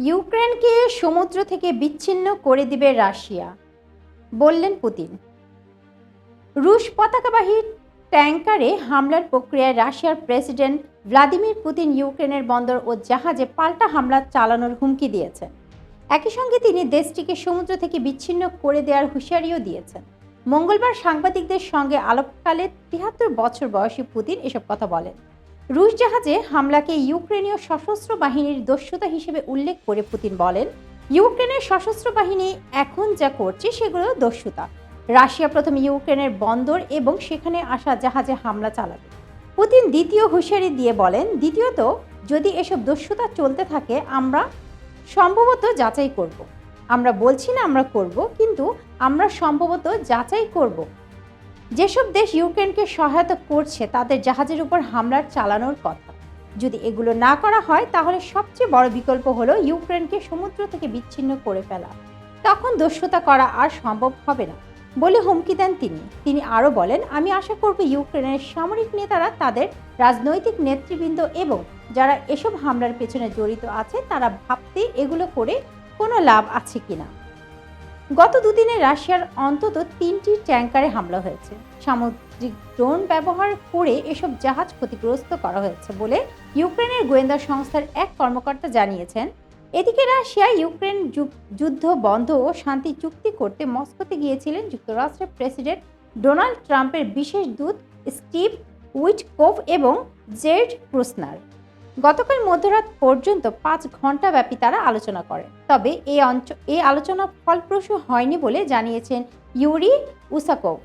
ইউক্রেনকে সমুদ্র থেকে বিচ্ছিন্ন করে দিবে রাশিয়া, বললেন পুতিন। রুশ পতাকাবাহী ট্যাঙ্কারে হামলার প্রক্রিয়ায় রাশিয়ার প্রেসিডেন্ট ভ্লাদিমির পুতিন ইউক্রেনের বন্দর ও জাহাজে পাল্টা হামলা চালানোর হুমকি দিয়েছেন। একই সঙ্গে তিনি দেশটিকে সমুদ্র থেকে বিচ্ছিন্ন করে দেওয়ার হুঁশিয়ারিও দিয়েছেন। মঙ্গলবার সাংবাদিকদের সঙ্গে আলাপকালে ৭৩ বছর বয়সী পুতিন এসব কথা বলেন। রুশ জাহাজে হামলাকে ইউক্রেনীয় সশস্ত্র বাহিনীর দস্যুতা হিসেবে উল্লেখ করে পুতিন বলেন, ইউক্রেনের সশস্ত্র বাহিনী এখন যা করছে সেগুলো দস্যুতা। রাশিয়া প্রথমে ইউক্রেনের বন্দর এবং সেখানে আসা জাহাজে হামলা চালাবে। পুতিন দ্বিতীয় হুঁশিয়ারি দিয়ে বলেন, দ্বিতীয়ত, যদি এসব দস্যুতা চলতে থাকে আমরা সম্ভবত যাচাই করব। আমরা বলছি না আমরা করব, কিন্তু আমরা সম্ভবত যাচাই করব যেসব দেশ ইউক্রেনকে সহায়তা করছে তাদের জাহাজের উপর হামলার চালানোর কথা। যদি এগুলো না করা হয় তাহলে সবচেয়ে বড় বিকল্প হলো ইউক্রেনকে সমুদ্র থেকে বিচ্ছিন্ন করে ফেলা। তখন দস্যুতা করা আর সম্ভব হবে না বলে হুমকি দেন তিনি আরও বলেন, আমি আশা করব ইউক্রেনের সামরিক নেতারা, তাদের রাজনৈতিক নেতৃবৃন্দ এবং যারা এসব হামলার পেছনে জড়িত আছে তারা ভাবতে এগুলো করে কোনো লাভ আছে কিনা। গত দুদিনে রাশিয়ার অন্তত ৩টি ট্যাঙ্কারে হামলা হয়েছে। সামুদ্রিক ড্রোন ব্যবহার করে এসব জাহাজ ক্ষতিগ্রস্ত করা হয়েছে বলে ইউক্রেনের গোয়েন্দা সংস্থার এক কর্মকর্তা জানিয়েছেন। এদিকে রাশিয়া ইউক্রেন যুদ্ধ বন্ধ ও শান্তি চুক্তি করতে মস্কোতে গিয়েছিলেন যুক্তরাষ্ট্রের প্রেসিডেন্ট ডোনাল্ড ট্রাম্পের বিশেষ দূত স্টিভ উইটকোভ এবং জেড ক্রুসনার। গতকাল মধ্যরাত পর্যন্ত ৫ ঘণ্টা ব্যাপী তারা আলোচনা করেন। তবে এই আলোচনা ফলপ্রসূ হয়নি বলে জানিয়েছেন ইউরি উসাকোভ।